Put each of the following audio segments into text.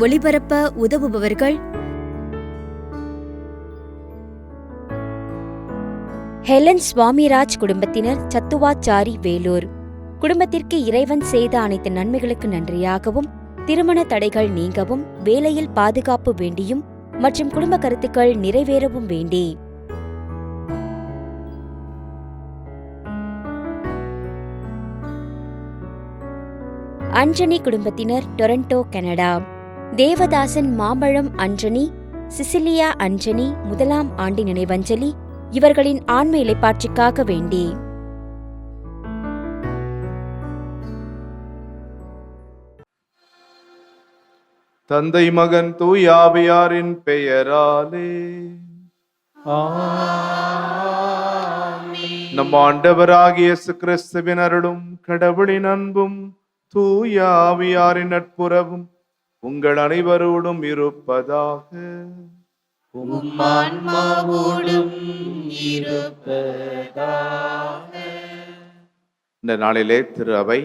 ஒளிபரப்ப உதவுபவர்கள் ஹெலன் சுவாமிராஜ் குடும்பத்தினர், சத்துவாச்சாரி, வேலூர். குடும்பத்திற்கு இறைவன் செய்த அனைத்து நன்மைகளுக்கு நன்றியாகவும், திருமண தடைகள் நீங்கவும், வேலையில் பாதுகாப்பு வேண்டியும் மற்றும் குடும்ப கருத்துக்கள் நிறைவேறவும் வேண்டி. அஞ்சனி குடும்பத்தினர், டொரண்டோ, கனடா. தேவதாசன் மாம்பழம் அஞ்சனி, சிசிலியா அஞ்சனி 1ஆம் ஆண்டு நினைவஞ்சலி இவர்களின் ஆன்ம இளைப்பாற்றிக்காக வேண்டி. தந்தை, மகன், தூய ஆவியாரின் பெயராலே நம் ஆண்டவராகிய இயேசு கிறிஸ்துவின் அருளும் கடவுளின் அன்பும் தூய ஆவியாரின் நட்புறவும் உங்கள் அனைவரோடும் இருப்பதாக. இந்த நாளிலே திரு அவை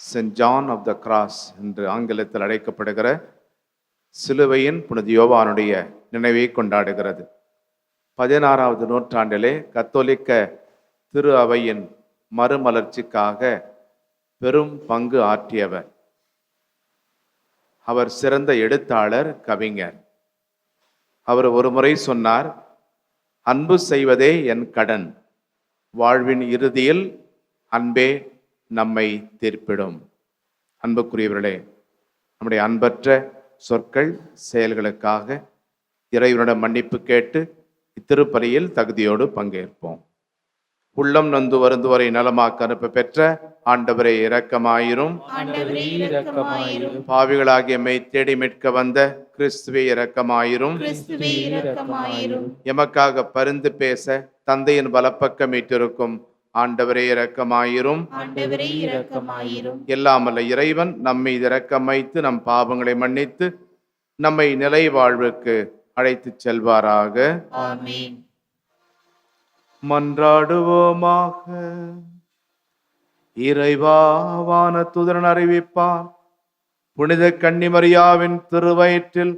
saint John of the cross என்று ஆங்கிலத்தில் அழைக்கப்படுகிற சிலுவையின் புனித யோவானுடைய நினைவை கொண்டாடுகிறது. 16வது நூற்றாண்டிலே கத்தோலிக்க திரு அவையின் மறுமலர்ச்சிக்காக பெரும் பங்கு ஆற்றியவர். அவர் சிறந்த எழுத்தாளர், கவிஞர். அவர் ஒரு முறை சொன்னார், அன்பு செய்வதே என் கடன், வாழ்வின் இறுதியில் அன்பே நம்மை தீர்ப்பிடும். அன்புக்குரியவர்களே, நம்முடைய அன்பற்ற சொற்கள், செயல்களுக்காக இறைவனிடம் மன்னிப்பு கேட்டு இத்திருப்பலியில் தகுதியோடு பங்கேற்போம். உள்ளம் நொந்து வருந்துவரை நலமாக்க அனுப்ப பெற்ற ஆண்டவரே இரக்கமாயிரும். பாவிகளாகிய மெய் தேடி மீட்க வந்த கிறிஸ்துவே இரக்கமாயிரும். எமக்காக பரிந்து பேச தந்தையின் வலப்பக்கம் மீட்டிருக்கும் ஆண்டவரே இரக்கமாயிரும். எல்லாமல்ல இறைவன் நம்மை இரக்கம் வைத்து நம் பாவங்களை மன்னித்து நம்மை நிலை வாழ்வுக்கு அழைத்து செல்வாராக. ஆமென். மன்றாடுவோமாக. இறைவா, வானதூதன் அறிவிப்பார், புனித கன்னிமரியாவின் திருவயிற்றில்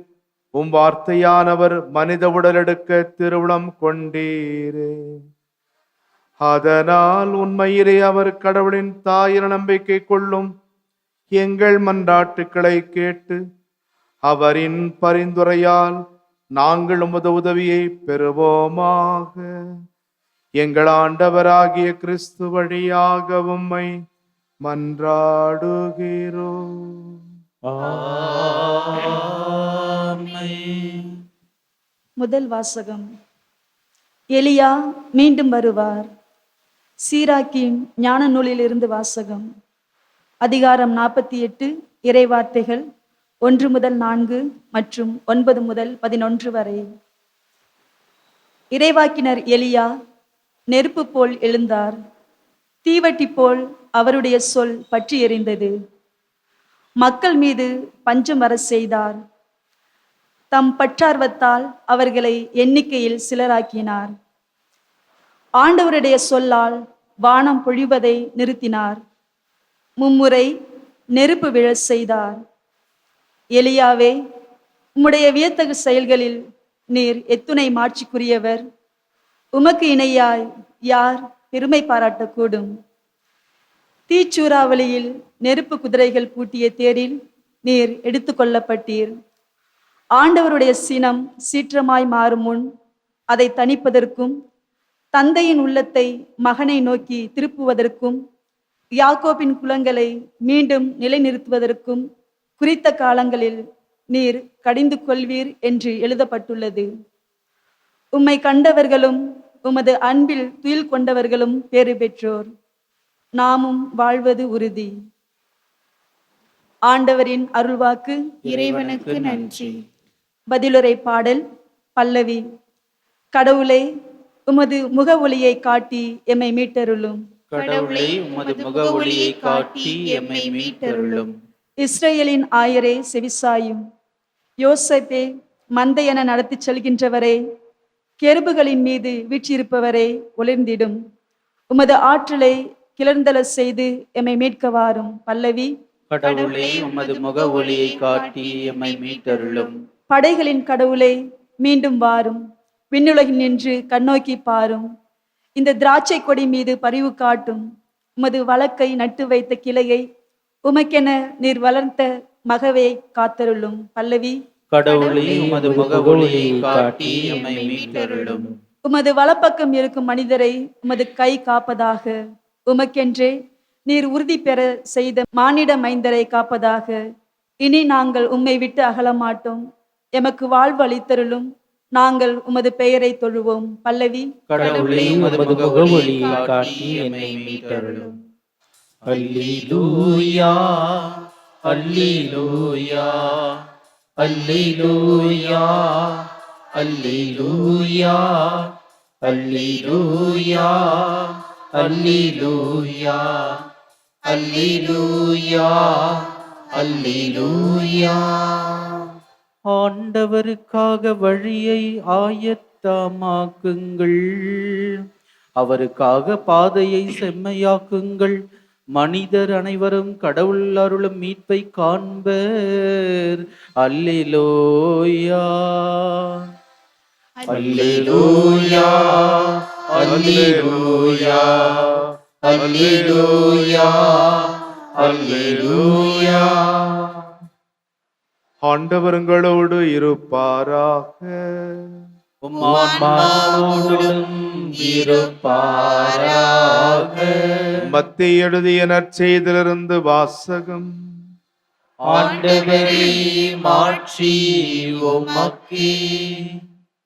உம் வார்த்தையானவர் மனித உடலெடுக்க திருவுளம் கொண்டீரே. அதனால் உண்மையிலே அவர் கடவுளின் தாயிர நம்பிக்கை கொள்ளும் எங்கள் மன்றாட்டுக்களை கேட்டு அவரின் பரிந்துரையால் நாங்கள் உமது உதவியை பெறுவோமாக. எங்கள் ஆண்டவராகிய கிறிஸ்து வழியாக உம்மை மன்றாடுகிறோம். முதல் வாசகம். எலியா மீண்டும் வருவார். சீராக்கின் ஞான நூலிலிருந்து வாசகம். அதிகாரம் 48, இறைவார்த்தைகள் 1 முதல் 4 மற்றும் 9 முதல் 11 வரை. இறைவாக்கினர் எலியா நெருப்பு போல் எழுந்தார். தீவட்டி போல் அவருடைய சொல் பற்றி எரிந்தது. மக்கள் மீது பஞ்சம் வர செய்தார். தம் பற்றார்வத்தால் அவர்களை எண்ணிக்கையில் சிலராக்கினார். ஆண்டவருடைய சொல்லால் வானம் பொழிவதை நிறுத்தினார். மும்முறை நெருப்பு விழ செய்தார். எலியாவே, உம்முடைய வியத்தகு செயல்களில் நீர் எத்துணை மாட்சிக்குரியவர். உமக்கு இணையாய் யார் பெருமை பாராட்டக்கூடும்? தீச்சூறாவளியில் நெருப்பு குதிரைகள் பூட்டிய தேரில் நீர் எடுத்து கொள்ளப்பட்டீர். ஆண்டவருடைய சினம் சீற்றமாய் மாறும் முன் அதை தணிப்பதற்கும், தந்தையின் உள்ளத்தை மகனை நோக்கி திருப்புவதற்கும், யாக்கோபின் குலங்களை மீண்டும் நிலைநிறுத்துவதற்கும் குறித்த காலங்களில் நீர் கடிந்து கொள்வீர் என்று எழுதப்பட்டுள்ளது. உம்மை கண்டவர்களும் உமது அன்பில் துயில் கொண்டவர்களும் பேறு பெற்றோர். நாமும் வாழ்வது உறுதி. ஆண்டவரின் அருள்வாக்கு. இறைவனுக்கு நன்றி. பதிலுரை பாடல். பல்லவி. கடவுளே, உமது முக ஒளியை காட்டி எம்மை மீட்டருளும். கடவுளே, உமது முக ஒளியை காட்டி எம்மை மீட்டருளும். இஸ்ரேலின் ஆயரே செவிசாயும். யோசேப்பே, மந்தை என நடத்தி செல்கின்றவரே, கெருபுகளின் மீது வீற்றிருப்பவரே, ஒளிர்ந்திடும். உமது ஆற்றலை கிளர்ந்தல செய்து எம்மை மீட்க வாரும். பல்லவி. கடவுளே உமது முக ஒளியை காட்டி எம்மை மீட்டருளும். படைகளின் கடவுளே, மீண்டும் வாரும். விண்ணுலகில் நின்று கண்ணோக்கி பாரும். இந்த திராட்சை கொடி மீது பரிவு காட்டும். உமது வழக்கை நட்டு வைத்த கிளையை உமக்கென நீர் வளர்த்த மகவை காத்தருளும். பல்லவி. கடவுளே உமது முக ஒளியை காட்டி எம்மை மீட்டருளும். உமது வலப்பக்கம் இருக்கும் மனிதரை உமது கை காப்பதாக. உமக்கென்றே நீர் உறுதி பெற செய்த மானிட மைந்தரை காப்பதாக. இனி நாங்கள் உம்மை விட்டு அகலமாட்டோம். எமக்கு வாழ்வு அளித்தருளும். நாங்கள் உமது பெயரை தொழுவோம். பல்லவி. கடவுளே உமது முக ஒளியை காட்டி எம்மை மீட்டருளும். அல்லேலூயா அல்லேலூயா அல்லேலூயா அல்லேலூயா அல்லேலூயா அல்லேலூயா அல்லேலூயா அல்லேலூயா. ஆண்டவருக்காக வழியை ஆயத்தமாக்குங்கள், அவருக்காக பாதையை செம்மையாக்குங்கள். மனிதர் அனைவரும் கடவுள் அருளும் மீட்பை காண்பர். அல்லேலூயா அல்லேலூயா அல்லேலூயா அல்லேலூயா அல்லேலூயா. ஆண்டவருங்களோடு இருப்பாராக. உம் ஆன்மாவோடும் இருப்பாராக. மத்தேயு எழுதிய நற்செய்தியிலிருந்து வாசகம். ஆண்டவரே மாட்சி உமக்கே.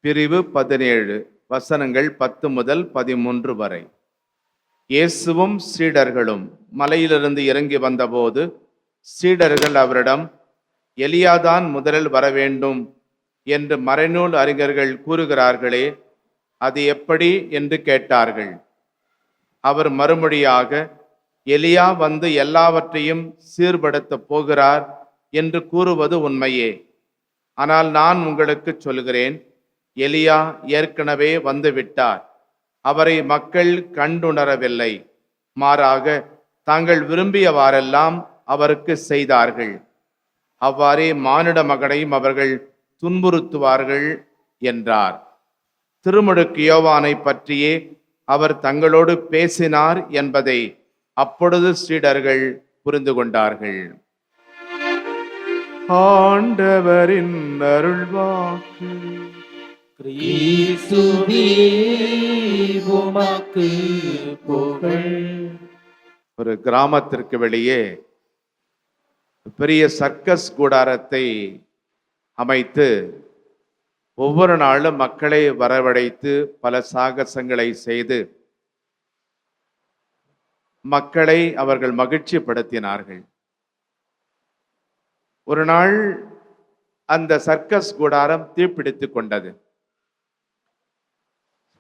பிரிவு 17, வசனங்கள் 10 முதல் 13 வரை. இயேசுவும் சீடர்களும் மலையிலிருந்து இறங்கி வந்தபோது சீடர்கள் அவரிடம், எலியாதான் முதலில் வரவேண்டும் என்று மறைநூல் அறிஞர்கள் கூறுகிறார்களே, அது எப்படி என்று கேட்டார்கள். அவர் மறுமொழியாக, எலியா வந்து எல்லாவற்றையும் சீர்படுத்தப் போகிறார் என்று கூறுவது உண்மையே. ஆனால் நான் உங்களுக்கு சொல்கிறேன், எலியா ஏற்கனவே வந்துவிட்டார். அவரை மக்கள் கண்டுணரவில்லை. மாறாக தாங்கள் விரும்பியவாறெல்லாம் அவருக்கு செய்தார்கள். அவ்வாறே மானிட மகனையும் அவர்கள் துன்புறுத்துவார்கள் என்றார். திருமுழுக்கு யோவானை பற்றியே அவர் தங்களோடு பேசினார் என்பதை அப்பொழுது சீடர்கள் புரிந்து கொண்டார்கள். ஆண்டவரின் அருள்வாக்கு. கிறிஸ்துவே உமக்கு புகழ். ஒரு கிராமத்திற்கு வெளியே பெரிய சர்க்கஸ் கூடாரத்தை அமைத்து ஒவ்வொரு நாளும் மக்களை வரவழைத்து பல சாகசங்களை செய்து மக்களை அவர்கள் மகிழ்ச்சிப்படுத்தினார்கள். ஒரு நாள் அந்த சர்க்கஸ் கூடாரம் தீப்பிடித்து கொண்டது.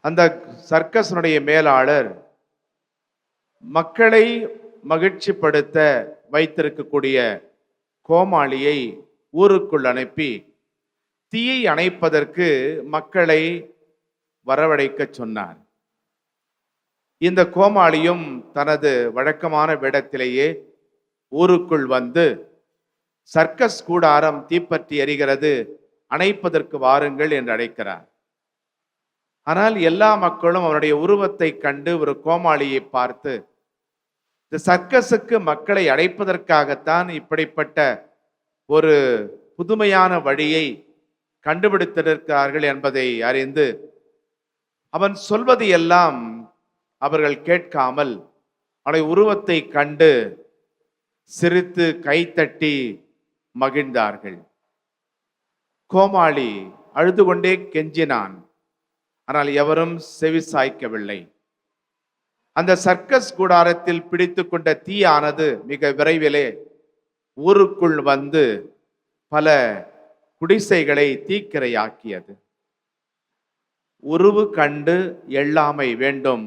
அந்த சர்க்கஸினுடைய மேலாளர் மக்களை மகிழ்ச்சிப்படுத்த வைத்திருக்கக்கூடிய கோமாளியை ஊருக்குள் அனுப்பி தீயை அணைப்பதற்கு மக்களை வரவழைக்க சொன்னார். இந்த கோமாளியும் தனது வழக்கமான வேடத்திலேயே ஊருக்குள் வந்து, சர்க்கஸ் கூடாரம் தீப்பற்றி எரிகிறது, அணைப்பதற்கு வாருங்கள் என்று அழைக்கிறார். ஆனால் எல்லா மக்களும் அவனுடைய உருவத்தை கண்டு ஒரு கோமாளியை பார்த்து, இந்த சர்க்கஸுக்கு மக்களை அழைப்பதற்காகத்தான் இப்படிப்பட்ட ஒரு புதுமையான வழியை கண்டுபிடித்திருக்கிறார்கள் என்பதை அறிந்து அவன் சொல்வது எல்லாம் அவர்கள் கேட்காமல் அவனுடைய உருவத்தை கண்டு சிரித்து கைத்தட்டி மகிழ்ந்தார்கள். கோமாளி அழுது கொண்டே கெஞ்சினான். ஆனால் எவரும் செவி சாய்க்கவில்லை. அந்த சர்க்கஸ் கூடாரத்தில் பிடித்து கொண்ட தீயானது மிக விரைவிலே ஊருக்குள் வந்து பல குடிசைகளை தீக்கிரையாக்கியது. உருவு கண்டு எள்ளாமை வேண்டும்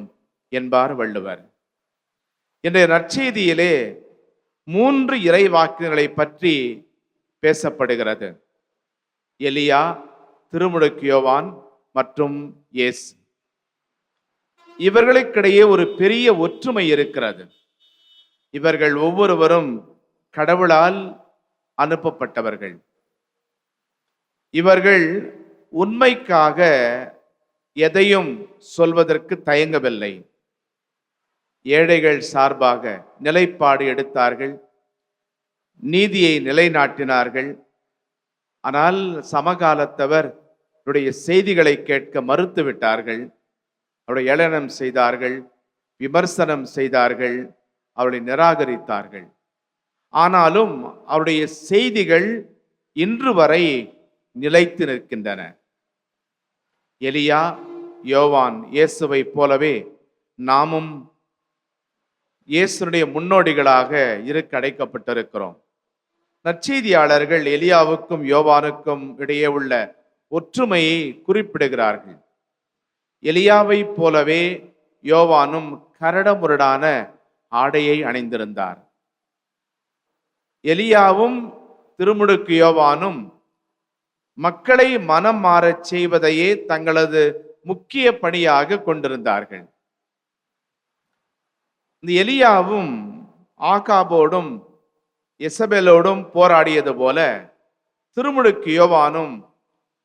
என்பார் வள்ளுவர். இன்றைய நற்செய்தியிலே 3 இறைவாக்குகளை பற்றி பேசப்படுகிறது. எலியா, திருமுழுக்கு யோவான் மற்றும் இயேசு. இவர்களுக்கிடையே ஒரு பெரிய ஒற்றுமை இருக்கிறது. இவர்கள் ஒவ்வொருவரும் கடவுளால் அனுப்பப்பட்டவர்கள். இவர்கள் உண்மைக்காக எதையும் சொல்வதற்கு தயங்கவில்லை. ஏழைகள் சார்பாக நிலைப்பாடு எடுத்தார்கள், நீதியை நிலைநாட்டினார்கள். ஆனால் சமகாலத்தவர் செய்திகளை கேட்க மறுத்து விட்டார்கள். அவருடைய ஏளனம் செய்தார்கள், விமர்சனம் செய்தார்கள், அவர்களை நிராகரித்தார்கள். ஆனாலும் அவருடைய செய்திகள் இன்று வரை நிலைத்து நிற்கின்றன. எலியா, யோவான், இயேசுவை போலவே நாமும் இயேசுடைய முன்னோடிகளாக இருக்க அடைக்கப்பட்டிருக்கிறோம். நற்செய்தியாளர்கள் எலியாவுக்கும் யோவானுக்கும் இடையே உள்ள ஒற்றுமையை குறிப்பிடுகிறார்கள். எலியாவை போலவே யோவானும் கரடுமுரடான ஆடையை அணிந்திருந்தார். எலியாவும் திருமுழுக்கு யோவானும் மக்களை மனம் மாறச் செய்வதையே தங்களது முக்கிய பணியாக கொண்டிருந்தார்கள். இந்த எலியாவும் ஆகாபோடும் எசபெலோடும் போராடியது போல திருமுழுக்கு யோவானும்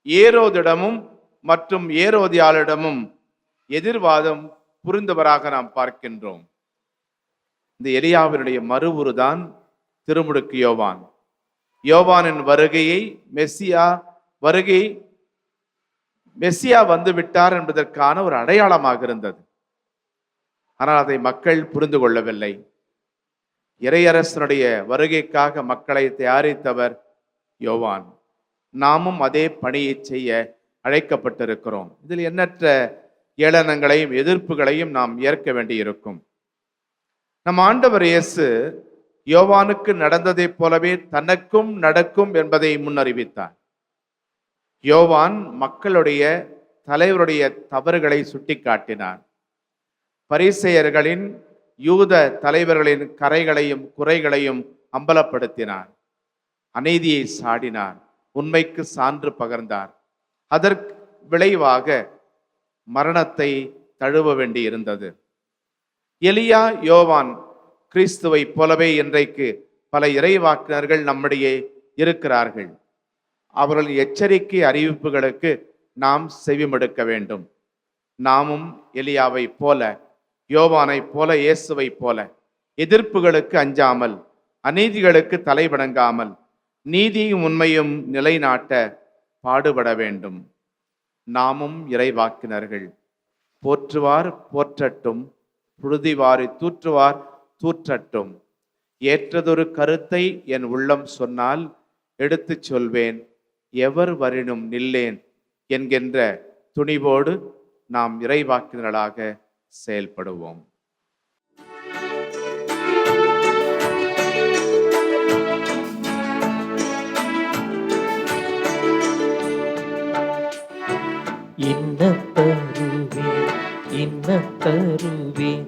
ஏரோதிடமும் மற்றும் ஏரோதியாளிடமும் எதிர்வாதம் புரிந்தவராக நாம் பார்க்கின்றோம். இந்த எலியாவினுடைய மறுவுருதான் திருமுழுக்கு யோவான். யோவானின் மெசியா வந்து விட்டார் என்பதற்கான ஒரு அடையாளமாக இருந்தது. ஆனால் அதை மக்கள் புரிந்து கொள்ளவில்லை. இறையரசனுடைய வருகைக்காக மக்களை தயாரித்தவர் யோவான். நாமும் அதே பணியை செய்ய அழைக்கப்பட்டிருக்கிறோம். இதில் எண்ணற்ற ஏளனங்களையும் எதிர்ப்புகளையும் நாம் ஏற்க வேண்டியிருக்கும். நம் ஆண்டவர் இயேசு யோவானுக்கு நடந்ததைப் போலவே தனக்கும் நடக்கும் என்பதை முன்னறிவித்தார். யோவான் மக்களுடைய தலைவருடைய தவறுகளை சுட்டிக்காட்டினார். பரிசேயர்களின் யூத தலைவர்களின் கரைகளையும் குறைகளையும் அம்பலப்படுத்தினார். அநீதியை சாடினார், உண்மைக்கு சான்று பகர்ந்தார். அதற்கு விளைவாக மரணத்தை தழுவ வேண்டியிருந்தது. எலியா, யோவான் கிறிஸ்துவை போலவே இன்றைக்கு பல இறைவாக்கினர்கள் நம்மிடையே இருக்கிறார்கள். அவர்களின் எச்சரிக்கை அறிவிப்புகளுக்கு நாம் செவிமடுக்க வேண்டும். நாமும் எலியாவை போல, யோவானை போல, இயேசுவை போல எதிர்ப்புகளுக்கு அஞ்சாமல், அநீதிகளுக்கு தலைவணங்காமல் நீதியும் உண்மையும் நிலைநாட்ட பாடுபட வேண்டும். நாமும் இறைவாக்கினர்கள். போற்றுவார் போற்றட்டும், புழுதிவாரி தூற்றுவார் தூற்றட்டும். ஏற்றதொரு கருத்தை என் உள்ளம் சொன்னால் எடுத்துச் சொல்வேன், எவர் வரினும் நில்லேன் என்கின்ற துணிவோடு நாம் இறைவாக்கினர்களாக செயல்படுவோம். இன்னத்தருவேன்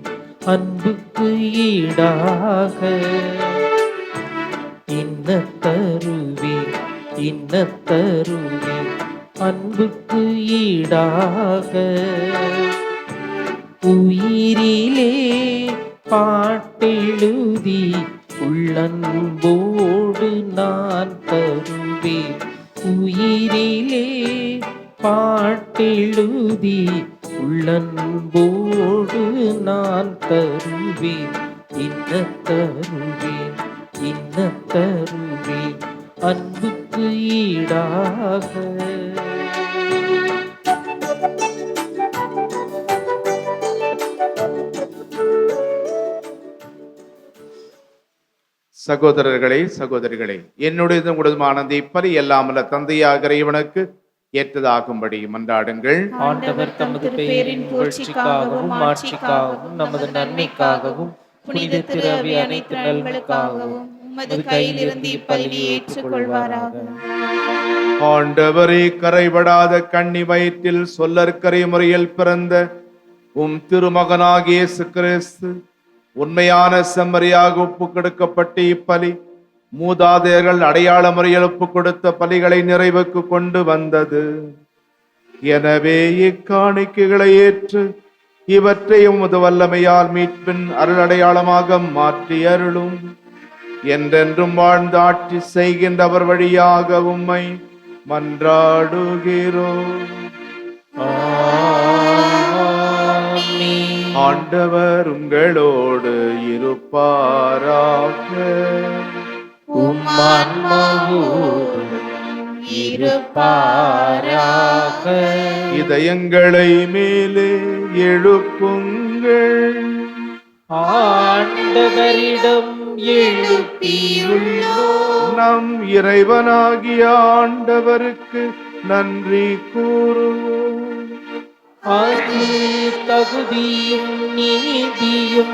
அன்புக்கு ஈடாக. இன்னத்தருவேன் அன்புக்கு ஈடாக. உயிரிலே பாட்டெழுதி உள்ளன்போடு நான் தருவேன். உயிரிலே பாட்டெழுதி உள்ளன்போடு நான் தருவேன். இன்னத்தருவேன் அன்புக்கு ஈடாக. சகோதரர்களே, சகோதரிகளே, என்னுடைய உங்களுதுமான இப்பலி எல்லாமல்ல தந்தையாக இறைவனுக்கு ஏற்றதாகும்படி மன்றாடுங்கள். ஆண்டவர் தமது பெயரின் புகழ்ச்சிக்காகவும் மாட்சிக்காகவும் நமது நன்மைக்காகவும் புனித திரு அவை அனைத்து நலன்களுக்காகவும் உமது கையிலிருந்து இப்பலியை ஏற்றுக்கொள்வாராக. ஆண்டவரே, கரைபடாத கன்னி வயிற்றில் சொல்லற்கரை முறையில் பிறந்த உம் திருமகனாகிய இயேசு கிறிஸ்து உண்மையான செம்மறியாக ஒப்பு கொடுக்கப்பட்ட இப்பலி மூதாதையர்கள் அடையாள முறையில் ஒப்பு கொடுத்த பலிகளை நிறைவுக்கு கொண்டு வந்தது. எனவே இக்காணிக்கைகளை ஏற்று இவற்றை உமது வல்லமையால் மீட்பின் அருள் அடையாளமாக மாற்றி அருளும். என்றென்றும் வாழ்ந்து ஆட்சி செய்கின்றவர் வழியாக உம்மை மன்றாடுகிறோம். ஆமென். ஆண்டவர் உங்களோடு இருப்பாராக. உம் ஆன்மாவோடும் இருப்பாராக. இதயங்களை மேலே எழுப்புங்கள். ஆண்டவரிடம் எழுப்பியுள்ளோம். நம் இறைவனாகிய ஆண்டவருக்கு நன்றி கூறுவோம். அது தகுதியும் நீதியுமானதே.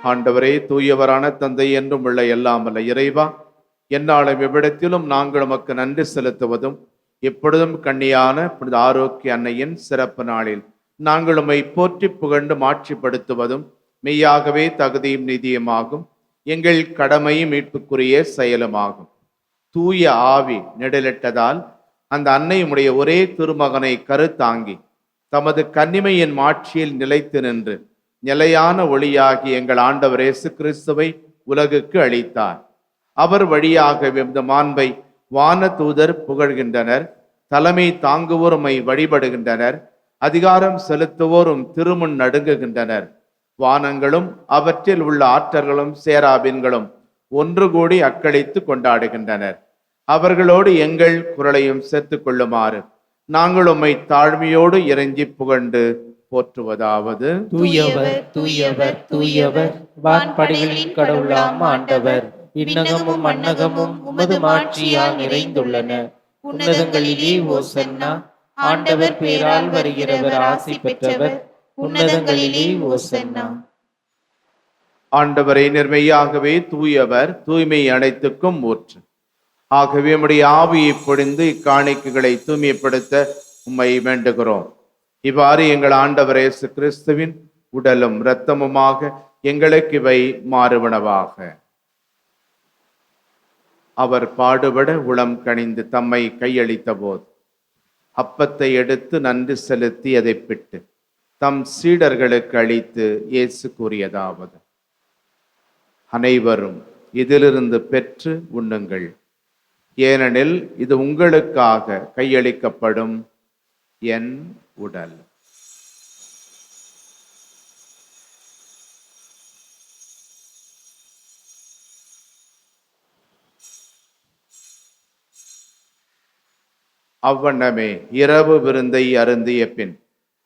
ஆண்டவரே, தூயவரான தந்தை என்றும் உள்ள எல்லாம் வல்ல இறைவா, எந்நாளும் எவ்விடத்திலும் நாங்கள் உமக்கு நன்றி செலுத்துவதும் எப்பொழுதும் கண்ணியான புனித ஆரோக்கிய அன்னையின் சிறப்பு நாளில் நாங்கள் உம்மை போற்றி புகழ்ந்து மாட்சிப்படுத்துவதும் மெய்யாகவே தகுதியும் நீதியுமாகும். எங்கள் கடமையும் மீட்புக்குரிய செயலுமாகும். தூய ஆவி நெடலிட்டதால் அந்த அன்னையுடைய ஒரே திருமகனை கருத்தாங்கி தமது கன்னிமையின் மாட்சியில் நிலைத்து நின்று நிலையான ஒளியாகி எங்கள் ஆண்டவர் இயேசு கிறிஸ்துவை உலகுக்கு அளித்தார். அவர் வழியாக இந்த மாண்பை வான தூதர் புகழ்கின்றனர். தலைமை தாங்குவோருமை வழிபடுகின்றனர். அதிகாரம் செலுத்துவோரும் திருமுன் நடுங்குகின்றனர். வானங்களும் அவற்றில் உள்ள ஆற்றல்களும் சேராபின்களும் ஒன்று கூடி அக்களித்து கொண்டாடுகின்றனர். அவர்களோடு எங்கள் குரலையும் சேர்த்துக் கொள்ளுமாறு நாங்கள் உம்மை தாழ்மையோடு இறைஞ்சி புகழ்ந்து போற்றுவதாவது: தூயவர் தூயவர் தூயவர், வான்படைகளின் கடவுளாம் ஆண்டவர். விண்ணகமும் மண்ணகமும் உமது மாட்சியால் நிறைந்துள்ளன. உன்னதங்களிலே ஓசன்னா. ஆண்டவர் பேரால் வருகிறவர் ஆசி பெற்றவர். உன்னதங்களிலே ஓசன்னா. ஆண்டவரை நிர்மையாகவே தூயவர், தூய்மை அனைத்துக்கும் ஊற்று. ஆகவே உம்முடைய ஆவியை பொழிந்து இக்காணிக்கைகளை தூய்மைப்படுத்த உம்மை வேண்டுகிறோம். இவ்வாறு எங்கள் ஆண்டவர் இயேசு கிறிஸ்துவின் உடலும் இரத்தமுமாக எங்களுக்கு இவை மாறுவனவாக. அவர் பாடுபட உளம் கனிந்து தம்மை கையளித்த போது அப்பத்தை எடுத்து நன்றி செலுத்தி அதை பிட்டு தம் சீடர்களுக்கு அளித்து இயேசு கூறியதாவது: அனைவரும் இதிலிருந்து பெற்று உண்ணுங்கள். ஏனெனில் இது உங்களுக்காக கையளிக்கப்படும் என் உடல். அவ்வண்ணமே இரவு விருந்தை அருந்திய பின்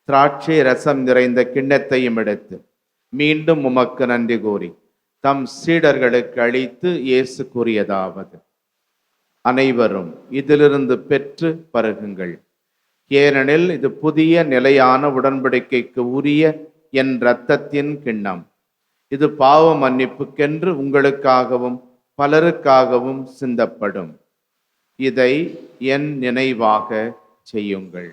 திராட்சை ரசம் நிறைந்த கிண்ணத்தையும் எடுத்து மீண்டும் உமக்கு நன்றி கூறி தம் சீடர்களுக்கு அளித்து இயேசு கூறியதாவது: அனைவரும் இதிலிருந்து பெற்று பருகுங்கள். ஏனெனில் இது புதிய நிலையான உடன்படிக்கைக்கு உரிய என் இரத்தத்தின் கிண்ணம். இது பாவ மன்னிப்புக்கென்று உங்களுக்காகவும் பலருக்காகவும் சிந்தப்படும். இதை என் நினைவாக செய்யுங்கள்.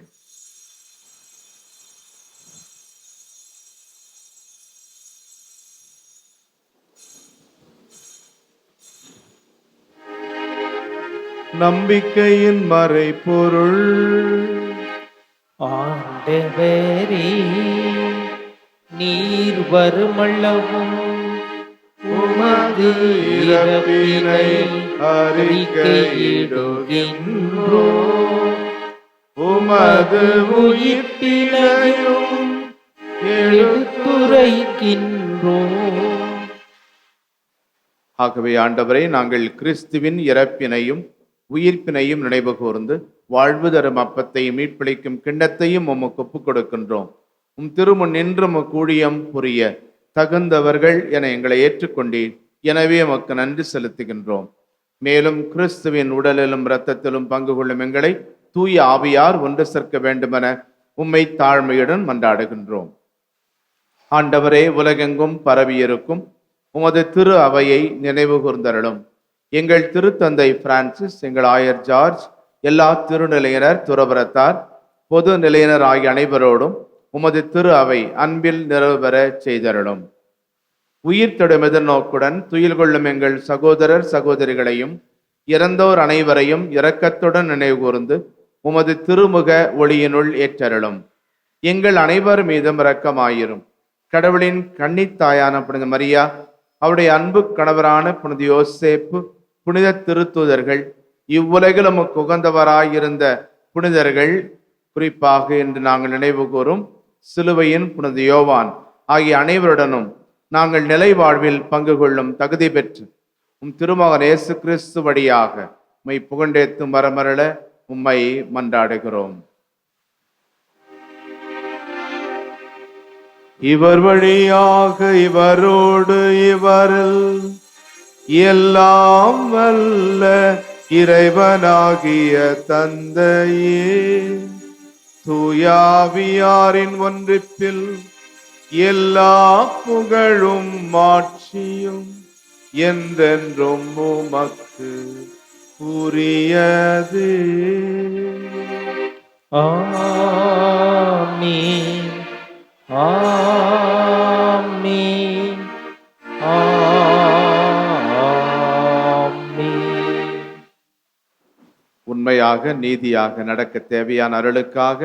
நம்பிக்கையின் மறைபொருள். ஆண்டவரே, நீர் வருமளவும் உமது இறப்பினை அறிக்கையிடுகின்றோம். உமது உயிர்ப்பினையும் எடுத்துரைக்கின்றோம். ஆகவே ஆண்டவரே, நாங்கள் கிறிஸ்துவின் இறப்பினையும் உயிர்ப்பினையும் நினைவு கூர்ந்து வாழ்வு தரும் அப்பத்தையும் மீட்பளிக்கும் கிண்ணத்தையும் உமக்கு ஒப்புக் கொடுக்கின்றோம். உம் திருமுன் நின்று கூழியம் புரிய தகுந்தவர்கள் என எங்களை ஏற்றுக்கொண்டீர். எனவே உமக்கு நன்றி செலுத்துகின்றோம். மேலும் கிறிஸ்துவின் உடலிலும் இரத்தத்திலும் பங்கு கொள்ளும் எங்களை தூய ஆவியார் ஒன்று சேர்க்க வேண்டுமென உம்மை தாழ்மையுடன் மன்றாடுகின்றோம். ஆண்டவரே, உலகெங்கும் பரவியிருக்கும் உமது திரு அவையை நினைவு கூர்ந்தருளும். எங்கள் திருத்தந்தை பிரான்சிஸ், எங்கள் ஆயர் ஜார்ஜ், எல்லா திருநிலையினர், துறவரத்தார், பொது நிலையினர் ஆகிய அனைவரோடும் உமது திரு அவை அன்பில் நிறைவேற செய்தருளும். உயிர் தொடும் எதிர்நோக்குடன் துயில் கொள்ளும் எங்கள் சகோதரர் சகோதரிகளையும் இறந்தோர் அனைவரையும் இரக்கத்துடன் நினைவு கூர்ந்து உமது திருமுக ஒளியினுள் ஏற்றருளும். எங்கள் அனைவர் மீதும் இரக்கமாயிரும். கடவுளின் கன்னித்தாயான புனித மரியா, அவருடைய அன்பு கணவரான புனித யோசேப்பு, புனித திருத்தூதர்கள், இவ்வுலகில் உமக்கு உகந்தவராயிருந்த புனிதர்கள், குறிப்பாக இன்று நாங்கள் நினைவு கூறும் சிலுவையின் புனித யோவான் ஆகிய அனைவருடனும் நாங்கள் நிலை வாழ்வில் பங்கு கொள்ளும் தகுதி பெற்று உம் திருமகன் இயேசு கிறிஸ்து வழியாக உம்மை புகண்டேத்தும் வரமருள உம்மை மன்றாடுகிறோம். இவர் வழியாக இவரோடு இவரில் எல்லாம் வல்ல இறைவனாகிய தந்தையே, தூயாவியாரின் ஒன்றிப்பில் எல்லா புகழும் மாட்சியும் என்றென்றும் உமக்கு உரியது. ஆமென். ஆமென். ஆமென். உண்மையாக நீதியாக நடக்க தேவையான அருளுக்காக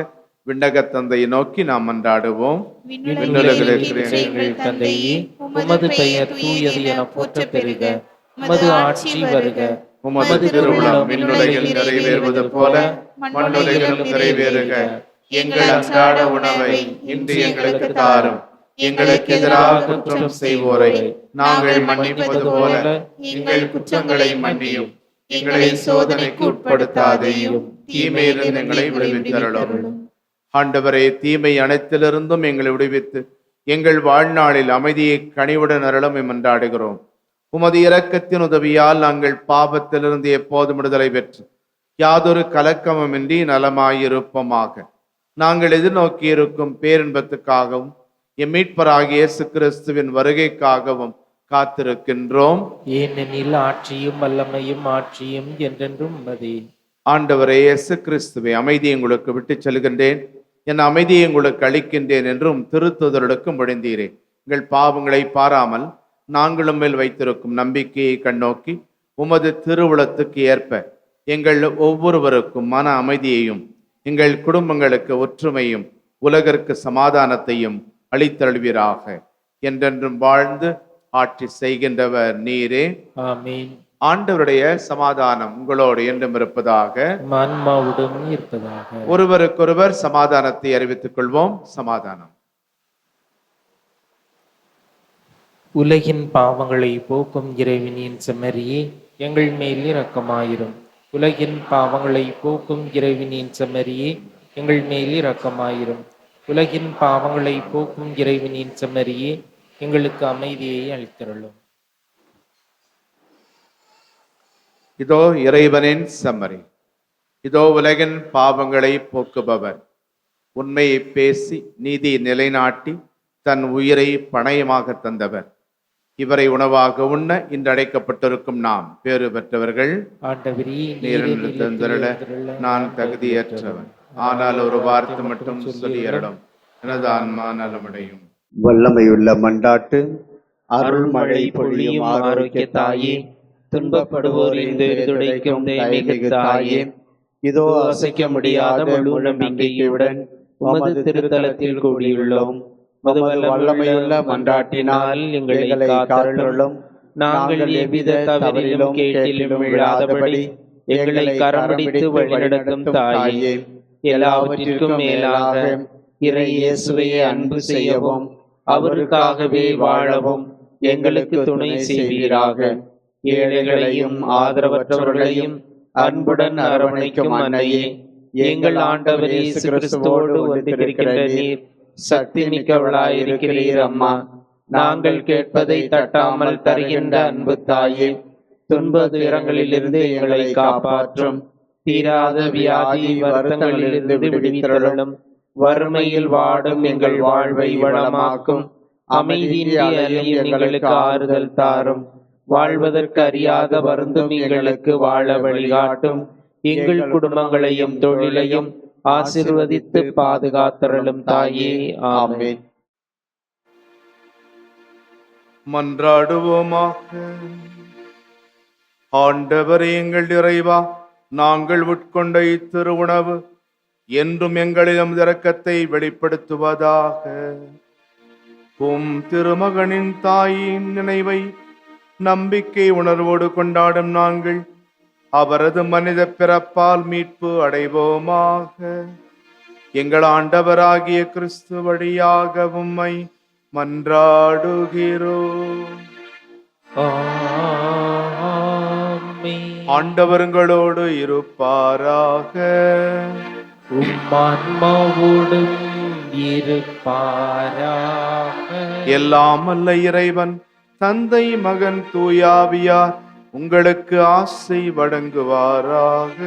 விண்ணக தந்தையை நோக்கி நாம் மன்றாடுவோம். விண்ணுலகில் இருக்கிற எங்கள் தந்தையே, உமது பெயர் தூயது என போற்றப் பெறுக. உமது ஆட்சி வருக. உமது திருவுளம் விண்ணுலகில் நிறைவேறுவது போல மண்ணுலகிலும் நிறைவேறுக. எங்கள் அன்றாட உணவை இன்று எங்களுக்கு தாரும். எங்களுக்கு எதிராக குற்றம் செய்வோரை நாங்கள் மன்னிப்பது போல எங்கள் குற்றங்களை மன்னியும். எங்களை சோதனைக்கு உட்படுத்தாதேயும், தீமையிலிருந்து எங்களை விடுவித்தருளும். ஆண்டவரே, தீமை அனைத்திலிருந்தும் எங்களை விடுவித்து எங்கள் வாழ்நாளில் அமைதியை கனிவுடன் அருளும் மன்றாடுகிறோம். உமது இரக்கத்தின் உதவியால் நாங்கள் பாவத்திலிருந்து எப்போதும் விடுதலை பெற்று யாதொரு கலக்கமுமின்றி நலமாயிருப்போமாக. நாங்கள் எதிர்நோக்கி இருக்கும் பேரின்பத்துக்காகவும் எம் மீட்பராகிய இயேசு கிறிஸ்துவின் வருகைக்காகவும் காத்திருக்கின்றோம். ஏனெனில் ஆட்சியும் வல்லமையும் ஆட்சியும் என்றென்றும் உமதே. ஆண்டவரே இயேசு கிறிஸ்துவை, அமைதியை உங்களுக்கு விட்டுச் செல்கின்றேன், என் அமைதியை உங்களுக்கு அளிக்கின்றேன் என்றும் திருத்துதர்களுக்கு மொழிந்தீரே. எங்கள் பாவங்களை பாராமல் நாங்களும் மேல் வைத்திருக்கும் நம்பிக்கையை கண்ணோக்கி உமது திருவுளத்துக்கு ஏற்ப எங்கள் ஒவ்வொருவருக்கும் மன அமைதியையும் எங்கள் குடும்பங்களுக்கு ஒற்றுமையும் உலகிற்கு சமாதானத்தையும் அளித்தருள்வீராக. என்றென்றும் வாழ்ந்து ஆட்சி செய்கின்றவர் நீரே. ஆமென். ஆண்டவருடைய சமாதானம் உங்களோடு என்றும் இருப்பதாக. ஆன்மாவுடன் இருப்பதாக. ஒருவருக்கொருவர் சமாதானத்தை அறிவித்துக் கொள்வோம். சமாதானம். உலகின் பாவங்களை போக்கும் இறைவனின் செம்மறியே, எங்கள் மேல் இரக்கமாயிரும். உலகின் பாவங்களை போக்கும் இறைவனின் செம்மறியே, எங்கள் மேல் இரக்கமாயிரும். உலகின் பாவங்களை போக்கும் இறைவனின் செம்மறியே, எங்களுக்கு அமைதியை அளித்தருளும். இதோ இறைவனின் செம்மறி, இதோ உலகின் பாவங்களை போக்குபவர். உண்மையை பேசி நீதியை நிலைநாட்டி தன் உயிரை பணயமாக தந்தவர். இவரை உணவாக உண்ண இன்று அழைக்கப்பட்டிருக்கும் நாம் பேறு பெற்றவர்கள். ஆண்டவரே, நீர் தந்தருள நான் தகுதியற்றவன், ஆனால் ஒரு வார்த்தை மட்டும் சொல்லி அருளும், எனது ஆன்மா நலமடையும். வல்லமையுள்ள மண்டாட்டு அருள்மழை பொழியும் ஆரோக்கிய தாயே, துன்பப்படுவோரின் துடைக்கும் மிகு தாயே, இதோ அசைக்க முடியாத முழு நம்பிக்கையுடன் உமது திருத்தலத்தில் கூடியுள்ளோம். உமது வல்லமையுள்ள மன்றாட்டினால் எங்களை காத்தருளும். நாங்கள் எவ்வித தவறிலும் கேட்டிலும் விழாதபடி எங்களை கரம்பிடித்து வழிநடத்தும் தாயே, எல்லாவற்றிற்கும் மேலாக இறை இயேசுவையே அன்பு செய்யவும் அவருக்காகவே வாழவும் எங்களுக்கு துணை செய்வீராக. ஏழைகளையும் ஆதரவற்றவர்களையும் அன்புடன் அரவணைக்கும் அன்னையே, எங்கள் ஆண்டவர் இயேசு கிறிஸ்துவோடு ஒன்றிருக்கின்ற நீர் சக்தி மிக்கவளாயிருக்கிறீர் அம்மா. நாங்கள் கேட்பதை தட்டாமல் தருகின்ற அன்பு தாயே, துன்ப துயரங்களிலிருந்து எங்களை காப்பாற்றும். தீராத வியாதி வருத்தங்களிலிருந்து விடுவித்தருளும். வறுமையில் வாடும் எங்கள் வாழ்வை வளமாக்கும். அமைதியின்றி அலையும் எங்களுக்கு ஆறுதல் தாரும். வாழ்வதற்கு அறியாத வருந்தும் எங்களுக்கு வாழ வழிகாட்டும். எங்கள் குடும்பங்களையும் தொழிலையும் ஆசீர்வதித்து பாதுகாத்தருளும் தாயே. ஆமென். மன்றாடுவோமாக. ஆண்டவரே எங்கள் இறைவா, நாங்கள் உட்கொண்ட இத்திருவுணவு என்றும் எங்களிடம் இரக்கத்தை வெளிப்படுத்துவதாக. உம் திருமகனின் தாயின் நினைவை நம்பிக்கை உணர்வோடு கொண்டாடும் நாங்கள் அவரது மனித பிறப்பால் மீட்பு அடைவோமாக. எங்கள் ஆண்டவராகிய கிறிஸ்து வழியாக உம்மை மன்றாடுகிறோம். ஆமென். ஆண்டவர்களோடு இருப்பாராக. உம்மான்மாவோடும் இருப்பாராக. எல்லாம் அல்ல இறைவன் தந்தை மகன் தூயாவியார் உங்களுக்கு ஆசை வழங்குவாராக.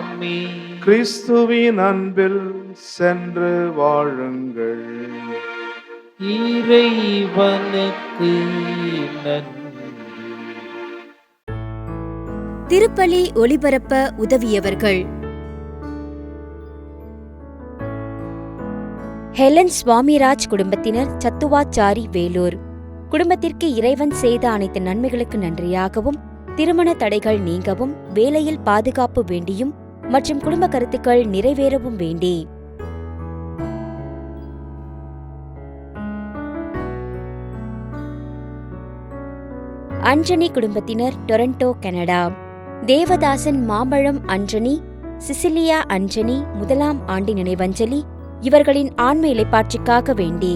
ஆமென். கிறிஸ்துவின் அன்பில் சென்று வாழுங்கள். இறைவனுக்கு நன்றி. திருப்பலி ஒளிபரப்ப உதவியவர்கள்: ஹெலன் சுவாமிராஜ் குடும்பத்தினர், சத்துவாச்சாரி, வேலூர். குடும்பத்திற்கு இறைவன் செய்த அனைத்து நன்மைகளுக்கு நன்றியாகவும், திருமண தடைகள் நீங்கவும், வேலையில் பாதுகாப்பு வேண்டியும் மற்றும் குடும்ப கருத்துக்கள் நிறைவேறவும் வேண்டி அஞ்சனி குடும்பத்தினர், டொரண்டோ, கனடா. தேவதாசன் மாம்பழம் அஞ்சனி, சிசிலியா அஞ்சனி 1ஆம் ஆண்டு நினைவஞ்சலி இவர்களின் ஆன்ம இளைப்பாற்றிக்காக வேண்டி